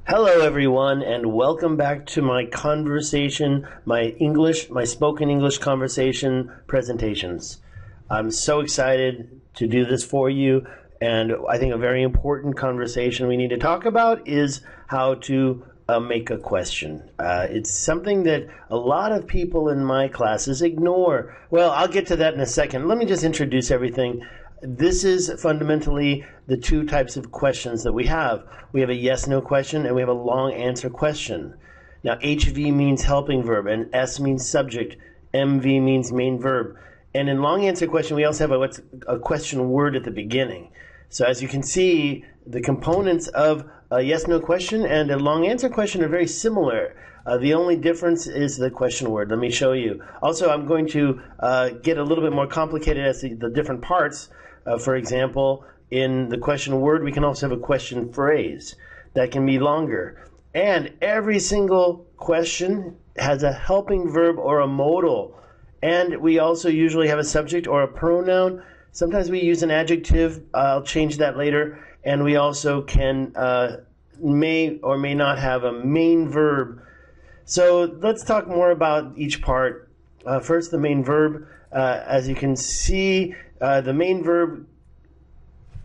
Hello, everyone, and welcome back to my conversation, my spoken English conversation presentations. I'm so excited to do this for you, and I think a very important conversation we need to talk about is how to make a question. It's something that a lot of people in my classes ignore. Well, I'll get to that in a second. Let me just introduce everything. This is fundamentally the two types of questions that we have. We have a yes-no question and we have a long answer question. Now, HV means helping verb and S means subject. MV means main verb. And in long answer question, we also have a question word at the beginning. So as you can see, the components of a yes-no question and a long answer question are very similar. The only difference is the question word. Let me show you. Also, I'm going to get a little bit more complicated as the different parts. For example, in the question word, we can also have a question phrase that can be longer. And every single question has a helping verb or a modal. And we also usually have a subject or a pronoun. Sometimes we use an adjective. I'll change that later. And we also can may or may not have a main verb. So let's talk more about each part. First, the main verb. As you can see, the main verb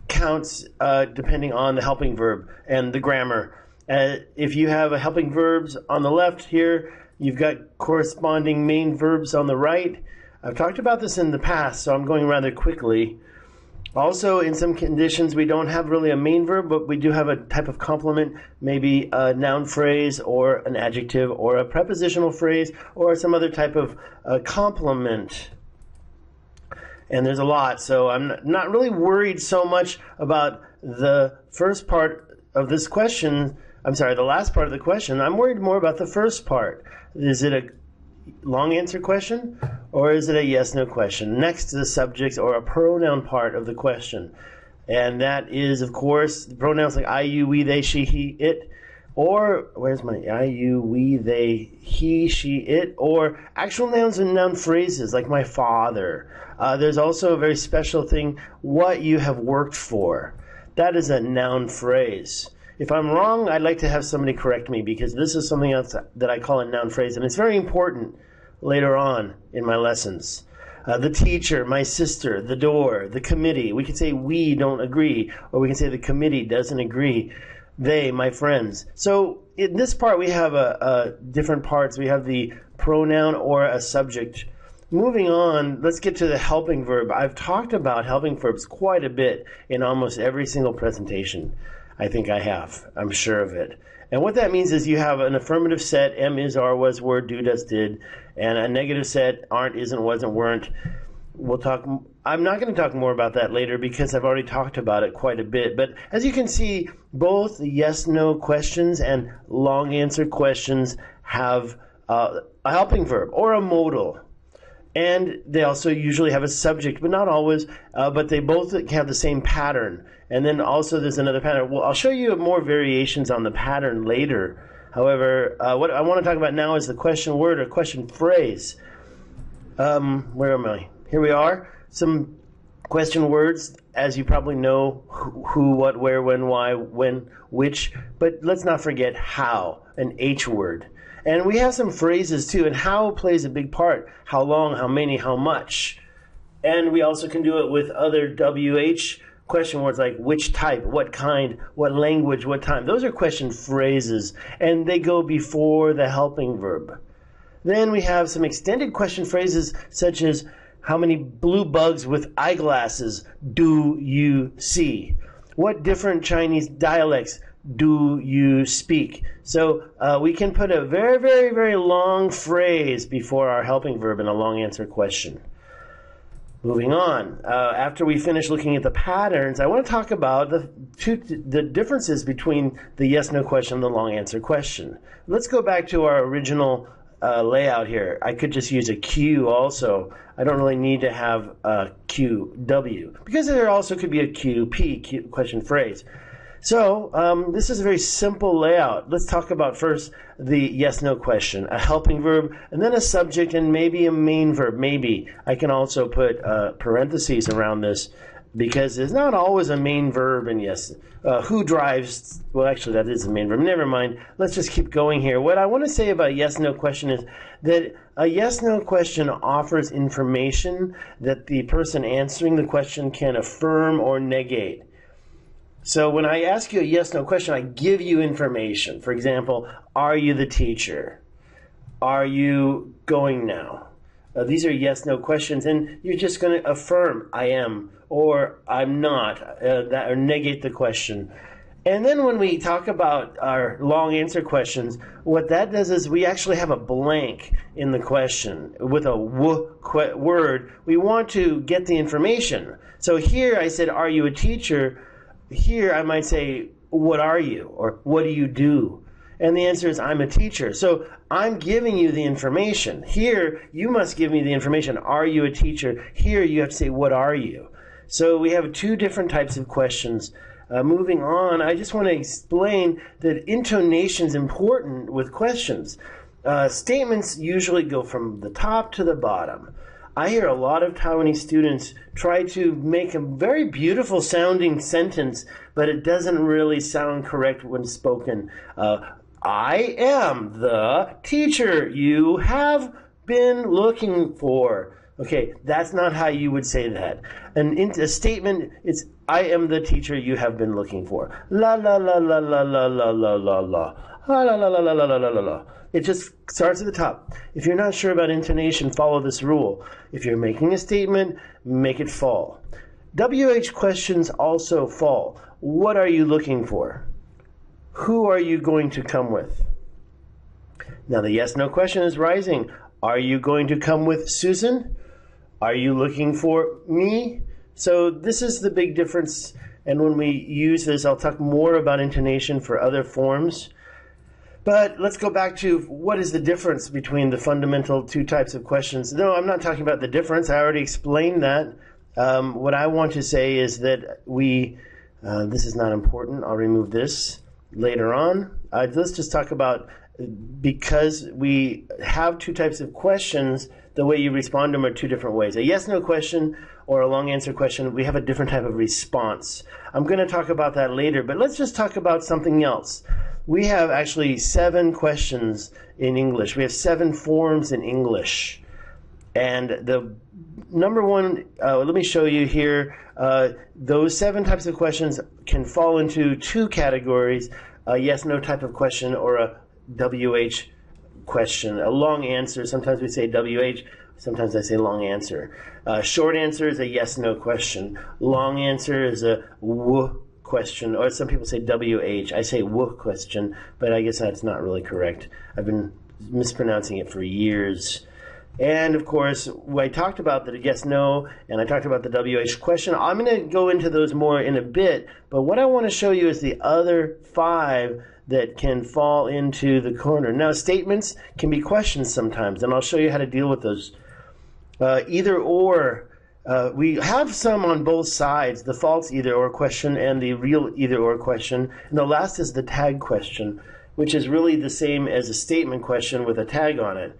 counts depending on the helping verb and the grammar. If you have a helping verbs on the left here, you've got corresponding main verbs on the right. I've talked about this in the past, so I'm going rather quickly. Also, in some conditions, we don't have really a main verb, but we do have a type of complement, maybe a noun phrase or an adjective or a prepositional phrase or some other type of complement. And there's a lot, so I'm not really worried so much about the first part of this question. I'm sorry, the last part of the question. I'm worried more about the first part. Is it a long answer question or is it a yes-no question next to the subject or a pronoun part of the question? And that is, of course, pronouns like I, you, we, they, she, he, it. Or, where's my I, you, we, they, he, she, it, or actual nouns and noun phrases like my father. There's also a very special thing, what you have worked for. That is a noun phrase. If I'm wrong, I'd like to have somebody correct me because this is something else that I call a noun phrase, and it's very important later on in my lessons. The teacher, my sister, the door, the committee. We can say we don't agree, or we can say the committee doesn't agree. They, my friends. So in this part, we have different parts. We have the pronoun or a subject. Moving on, let's get to the helping verb. I've talked about helping verbs quite a bit in almost every single presentation. I think I have. I'm sure of it. And what that means is you have an affirmative set, am, is, are, was, were, do, does, did, and a negative set, aren't, isn't, wasn't, weren't. I'm not going to talk more about that later because I've already talked about it quite a bit. But as you can see, both the yes-no questions and long answer questions have a helping verb or a modal. And they also usually have a subject, but not always, but they both have the same pattern. And then also there's another pattern. Well, I'll show you more variations on the pattern later. However, what I want to talk about now is the question word or question phrase. Where am I? Here we are. Some question words, as you probably know, who, what, where, when, why, when, which. But let's not forget how, an H word. And we have some phrases too, and how plays a big part. How long, how many, how much. And we also can do it with other WH question words like which type, what kind, what language, what time. Those are question phrases, and they go before the helping verb. Then we have some extended question phrases such as how many blue bugs with eyeglasses do you see? What different Chinese dialects do you speak? So we can put a very, very, very long phrase before our helping verb in a long answer question. Moving on, after we finish looking at the patterns, I want to talk about the differences between the yes-no question and the long answer question. Let's go back to our original layout here. I could just use a Q also. I don't really need to have a QW because there also could be a QP, question phrase. So this is a very simple layout. Let's talk about first the yes-no question, a helping verb, and then a subject and maybe a main verb. Maybe I can also put parentheses around this because there's not always a main verb in yes. Who drives? Well, actually, that is the main verb. Never mind. Let's just keep going here. What I want to say about a yes-no question is that a yes-no question offers information that the person answering the question can affirm or negate. So when I ask you a yes-no question, I give you information. For example, are you the teacher? Are you going now? These are yes-no questions, and you're just going to affirm, I am, or I'm not, or negate the question. And then when we talk about our long answer questions, what that does is we actually have a blank in the question with a word. We want to get the information. So here I said, are you a teacher? Here I might say, what are you? Or what do you do? And the answer is, I'm a teacher. So I'm giving you the information. Here, you must give me the information. Are you a teacher? Here, you have to say, what are you? So we have two different types of questions. Moving on, I just want to explain that intonation is important with questions. Statements usually go from the top to the bottom. I hear a lot of Taiwanese students try to make a very beautiful sounding sentence, but it doesn't really sound correct when spoken. I am the teacher you have been looking for. Okay, that's not how you would say that. A statement, it's I am the teacher you have been looking for. La la la la la la la la la la. La la la la la la la la la. It just starts at the top. If you're not sure about intonation, follow this rule. If you're making a statement, make it fall. WH questions also fall. What are you looking for? Who are you going to come with? Now the yes-no question is rising. Are you going to come with Susan? Are you looking for me? So this is the big difference. And when we use this, I'll talk more about intonation for other forms. But let's go back to what is the difference between the fundamental two types of questions. No, I'm not talking about the difference. I already explained that. What I want to say is that this is not important. I'll remove this later on. Let's just talk about, because we have two types of questions, the way you respond to them are two different ways. A yes-no question or a long answer question, we have a different type of response. I'm going to talk about that later, but let's just talk about something else. We have actually 7 questions in English. We have 7 forms in English. And the number one, let me show you here, those 7 types of questions can fall into 2 categories, a yes-no type of question or a WH question. A long answer, sometimes we say WH, sometimes I say long answer. Short answer is a yes-no question. Long answer is a W question, or some people say WH. I say W question, but I guess that's not really correct. I've been mispronouncing it for years. And of course, I talked about the yes, no, and I talked about the WH question. I'm going to go into those more in a bit, but what I want to show you is the other 5 that can fall into the corner. Now, statements can be questions sometimes, and I'll show you how to deal with those. Either or, we have some on both sides, the false either or question and the real either or question. And the last is the tag question, which is really the same as a statement question with a tag on it.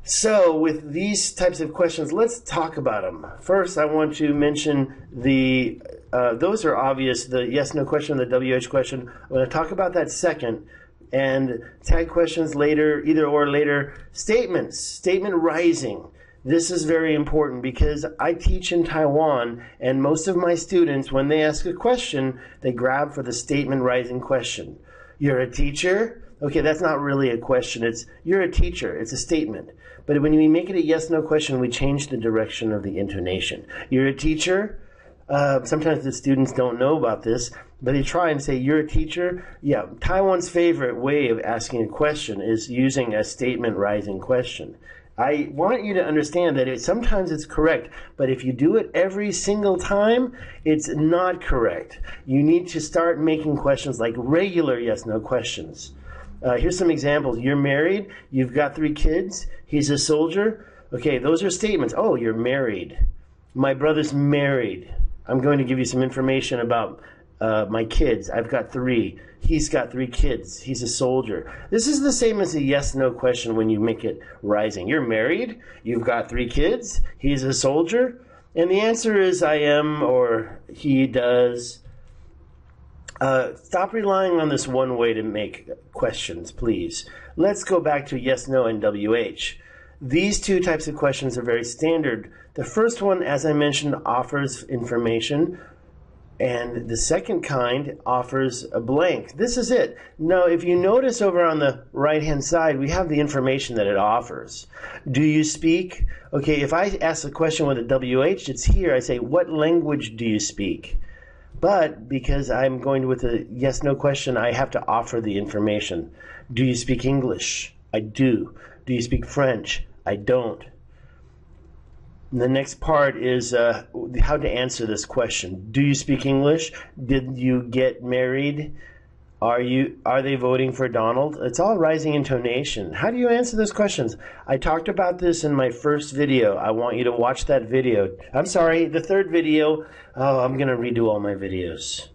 So with these types of questions, let's talk about them. First, I want to mention those are obvious, the yes-no question, the WH question. I'm going to talk about that second. And tag questions later, either or later. Statements, statement rising. This is very important because I teach in Taiwan, and most of my students, when they ask a question, they grab for the statement rising question. You're a teacher? Okay, that's not really a question. It's you're a teacher. It's a statement. But when we make it a yes-no question, we change the direction of the intonation. You're a teacher? Sometimes the students don't know about this, but they try and say, you're a teacher? Yeah, Taiwan's favorite way of asking a question is using a statement rising question. I want you to understand that sometimes it's correct, but if you do it every single time, it's not correct. You need to start making questions like regular yes-no questions. Here's some examples. You're married. You've got 3 kids. He's a soldier. Okay, those are statements. Oh, you're married. My brother's married. I'm going to give you some information about my kids. I've got 3. He's got 3 kids. He's a soldier. This is the same as a yes-no question when you make it rising. You're married. You've got 3 kids. He's a soldier. And the answer is I am, or he does. Stop relying on this one way to make questions, please. Let's go back to yes, no, and WH. These two types of questions are very standard. The first one, as I mentioned, offers information, and the second kind offers a blank. This is it. Now, if you notice over on the right-hand side, we have the information that it offers. Do you speak? Okay, if I ask a question with a WH, it's here. I say, what language do you speak? But because I'm going with a yes-no question, I have to offer the information. Do you speak English? I do. Do you speak French? I don't. The next part is how to answer this question. Do you speak English? Did you get married? Are they voting for Donald? It's all rising intonation. How do you answer those questions? I talked about this in my first video. I want you to watch that video. I'm sorry, the third video. Oh, I'm going to redo all my videos.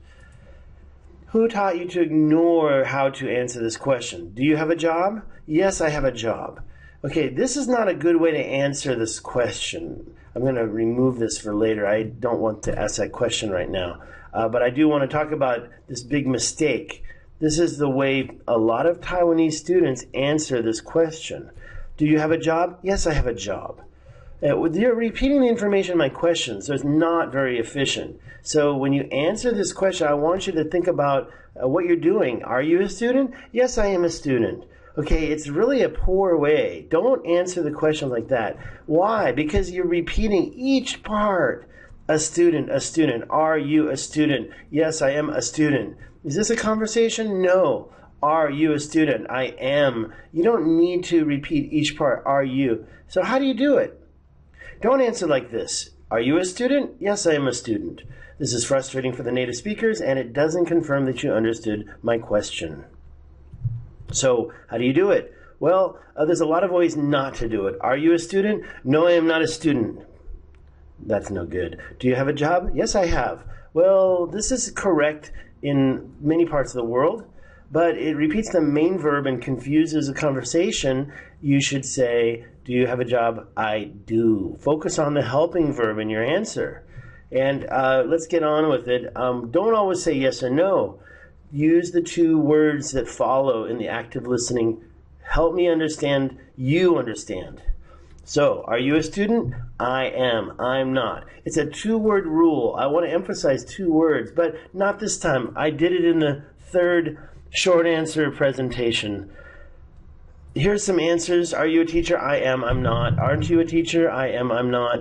Who taught you to ignore how to answer this question? Do you have a job? Yes, I have a job. Okay, this is not a good way to answer this question. I'm going to remove this for later. I don't want to ask that question right now. But I do want to talk about this big mistake. This is the way a lot of Taiwanese students answer this question. Do you have a job? Yes, I have a job. You're repeating the information in my question, so it's not very efficient. So when you answer this question, I want you to think about what you're doing. Are you a student? Yes, I am a student. Okay, it's really a poor way. Don't answer the question like that. Why? Because you're repeating each part. A student, a student. Are you a student? Yes, I am a student. Is this a conversation? No. Are you a student? I am. You don't need to repeat each part. Are you? So how do you do it? Don't answer like this. Are you a student? Yes, I am a student. This is frustrating for the native speakers, and it doesn't confirm that you understood my question. So how do you do it? Well, there's a lot of ways not to do it. Are you a student? No, I am not a student. That's no good. Do you have a job? Yes, I have. Well, this is correct in many parts of the world, but it repeats the main verb and confuses a conversation. You should say, do you have a job? I do. Focus on the helping verb in your answer. And let's get on with it. Don't always say yes or no. Use the two words that follow in the active listening. Help me understand, you understand. So, are you a student? I am. I'm not. It's a two-word rule. I want to emphasize two words, but not this time. I did it in the third short answer presentation. Here's some answers. Are you a teacher? I am. I'm not. Aren't you a teacher? I am. I'm not.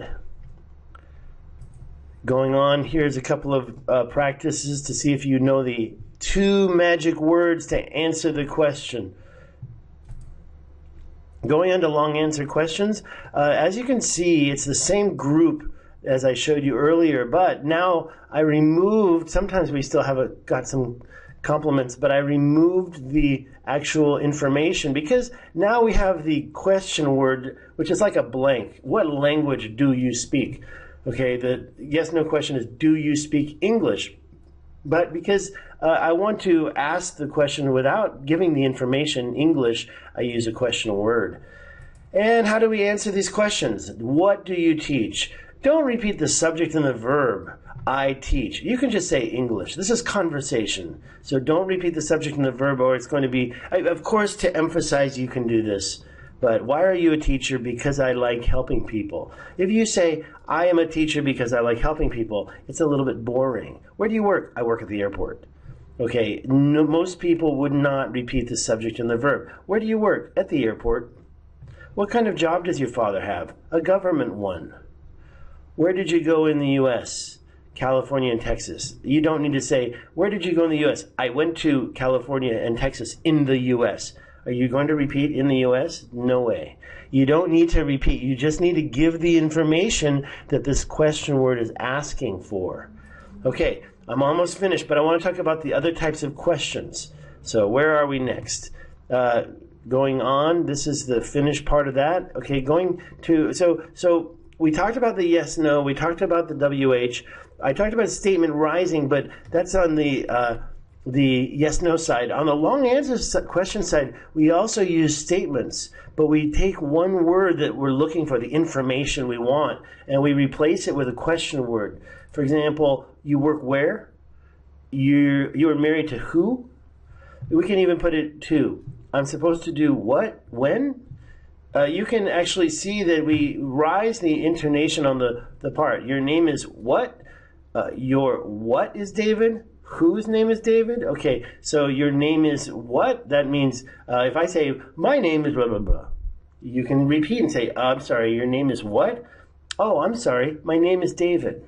Going on, here's a couple of practices to see if you know the two magic words to answer the question. Going on to long answer questions, as you can see, it's the same group as I showed you earlier, but now I removed, sometimes we still have got some compliments, but I removed the actual information because now we have the question word, which is like a blank. What language do you speak? Okay, the yes-no question is, do you speak English? But because I want to ask the question without giving the information in English, I use a question word. And how do we answer these questions? What do you teach? Don't repeat the subject and the verb. I teach. You can just say English. This is conversation. So don't repeat the subject and the verb, or it's going to be, of course, to emphasize you can do this. But why are you a teacher? Because I like helping people. If you say, I am a teacher because I like helping people, it's a little bit boring. Where do you work? I work at the airport. Okay, no, most people would not repeat the subject and the verb. Where do you work? At the airport. What kind of job does your father have? A government one. Where did you go in the U.S.? California and Texas. You don't need to say, where did you go in the U.S.? I went to California and Texas in the U.S. Are you going to repeat in the U.S.? No way. You don't need to repeat. You just need to give the information that this question word is asking for. Okay, I'm almost finished, but I want to talk about the other types of questions. So where are we next? Going on, this is the finished part of that. Okay, going to, so we talked about the yes, no, we talked about the WH. I talked about statement rising, but that's on the the yes-no side. On the long answer question side, we also use statements, but we take one word that we're looking for, the information we want, and we replace it with a question word. For example, you work where? You are married to who? We can even put it to, I'm supposed to do what? When? You can actually see that we rise the intonation on the part. Your name is what? Your what is David? Whose name is David? Okay, so your name is what? That means if I say, my name is blah, blah, blah, you can repeat and say, I'm sorry, your name is what? Oh, I'm sorry, my name is David.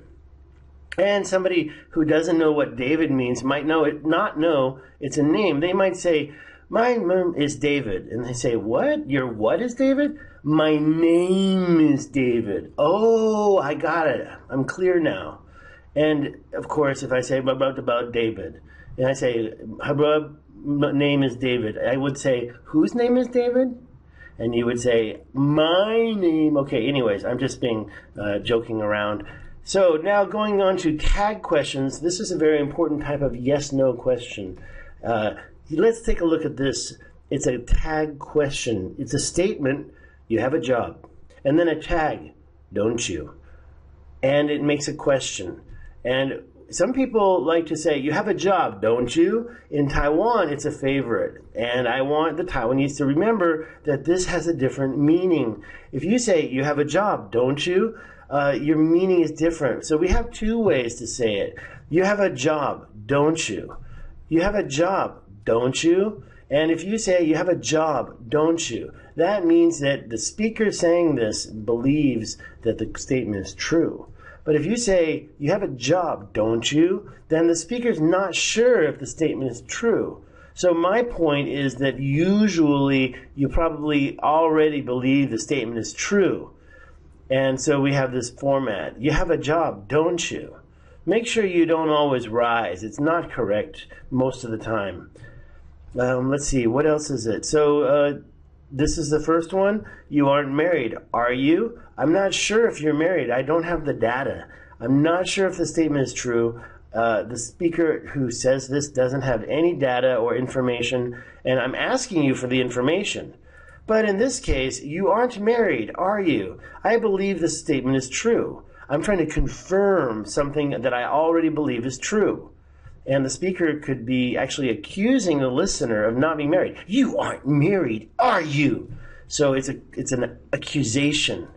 And somebody who doesn't know what David means might not know it's a name. They might say, my name is David. And they say, what? Your what is David? My name is David. Oh, I got it. I'm clear now. And, of course, if I say about David, and I say, my name is David, I would say, whose name is David? And you would say, my name. Okay, anyways, I'm just being joking around. So now going on to tag questions, this is a very important type of yes-no question. Let's take a look at this. It's a tag question. It's a statement, you have a job. And then a tag, don't you? And it makes a question. And some people like to say, you have a job, don't you? In Taiwan, it's a favorite. And I want the Taiwanese to remember that this has a different meaning. If you say, you have a job, don't you? Your meaning is different. So we have two ways to say it. You have a job, don't you? You have a job, don't you? And if you say, you have a job, don't you? That means that the speaker saying this believes that the statement is true. But if you say, you have a job, don't you? Then the speaker's not sure if the statement is true. So my point is that usually you probably already believe the statement is true. And so we have this format. You have a job, don't you? Make sure you don't always rise. It's not correct most of the time. Let's see, what else is it? So this is the first one. You aren't married, are you? I'm not sure if you're married. I don't have the data. I'm not sure if the statement is true. The speaker who says this doesn't have any data or information, and I'm asking you for the information. But in this case, you aren't married, are you? I believe this statement is true. I'm trying to confirm something that I already believe is true. And the speaker could be actually accusing the listener of not being married. You aren't married, are you? So it's an accusation.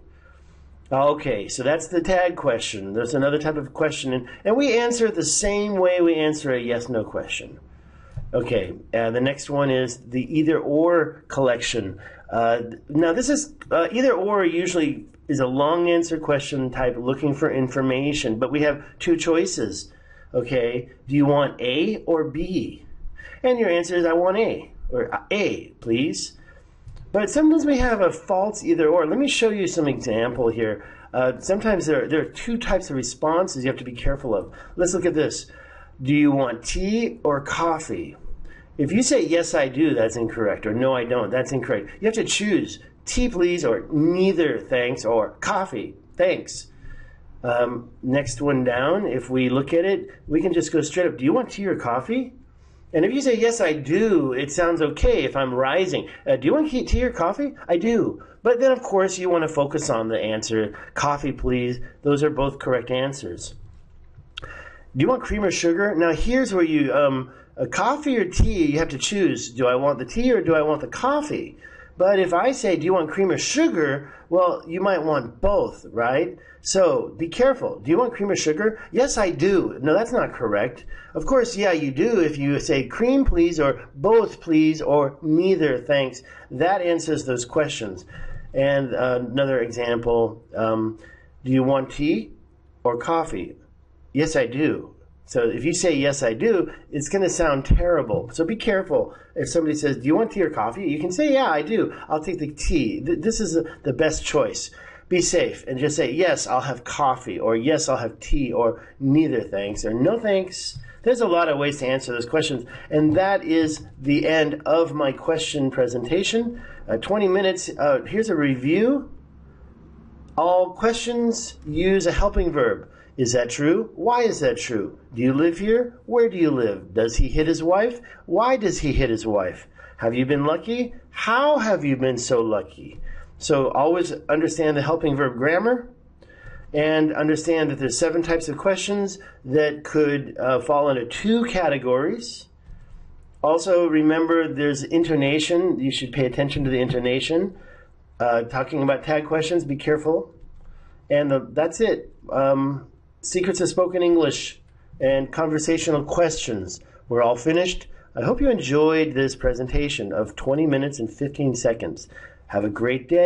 Okay, so that's the tag question. There's another type of question, and we answer it the same way we answer a yes-no question. Okay, the next one is the either-or collection. Now this is, either-or usually is a long answer question type looking for information, but we have two choices. Okay, do you want A or B? And your answer is, I want A, or A, please. But sometimes we have a false either or. Let me show you some example here. Sometimes there are two types of responses you have to be careful of. Let's look at this. Do you want tea or coffee? If you say, yes, I do, that's incorrect, or no, I don't, that's incorrect. You have to choose tea, please, or neither, thanks, or coffee, thanks. Next one down, if we look at it, we can just go straight up. Do you want tea or coffee? And if you say, yes, I do, it sounds okay if I'm rising. Do you want tea or coffee? I do. But then, of course, you want to focus on the answer, coffee, please. Those are both correct answers. Do you want cream or sugar? Now, here's where you, coffee or tea, you have to choose. Do I want the tea or do I want the coffee? But if I say, do you want cream or sugar? Well, you might want both, right? So be careful. Do you want cream or sugar? Yes, I do. No, that's not correct. Of course, yeah, you do. If you say cream, please, or both, please, or neither, thanks, that answers those questions. And another example, do you want tea or coffee? Yes, I do. So if you say, yes, I do, it's going to sound terrible. So be careful. If somebody says, do you want tea or coffee? You can say, yeah, I do. I'll take the tea. This is the best choice. Be safe and just say, yes, I'll have coffee, or yes, I'll have tea, or neither thanks, or no thanks. There's a lot of ways to answer those questions. And that is the end of my question presentation. 20 minutes. Here's a review. All questions use a helping verb. Is that true? Why is that true? Do you live here? Where do you live? Does he hit his wife? Why does he hit his wife? Have you been lucky? How have you been so lucky? So always understand the helping verb grammar and understand that there's 7 types of questions that could fall into 2 categories. Also remember there's intonation. You should pay attention to the intonation. Talking about tag questions, be careful. And that's it. Secrets of Spoken English and conversational questions. We're all finished. I hope you enjoyed this presentation of 20 minutes and 15 seconds. Have a great day.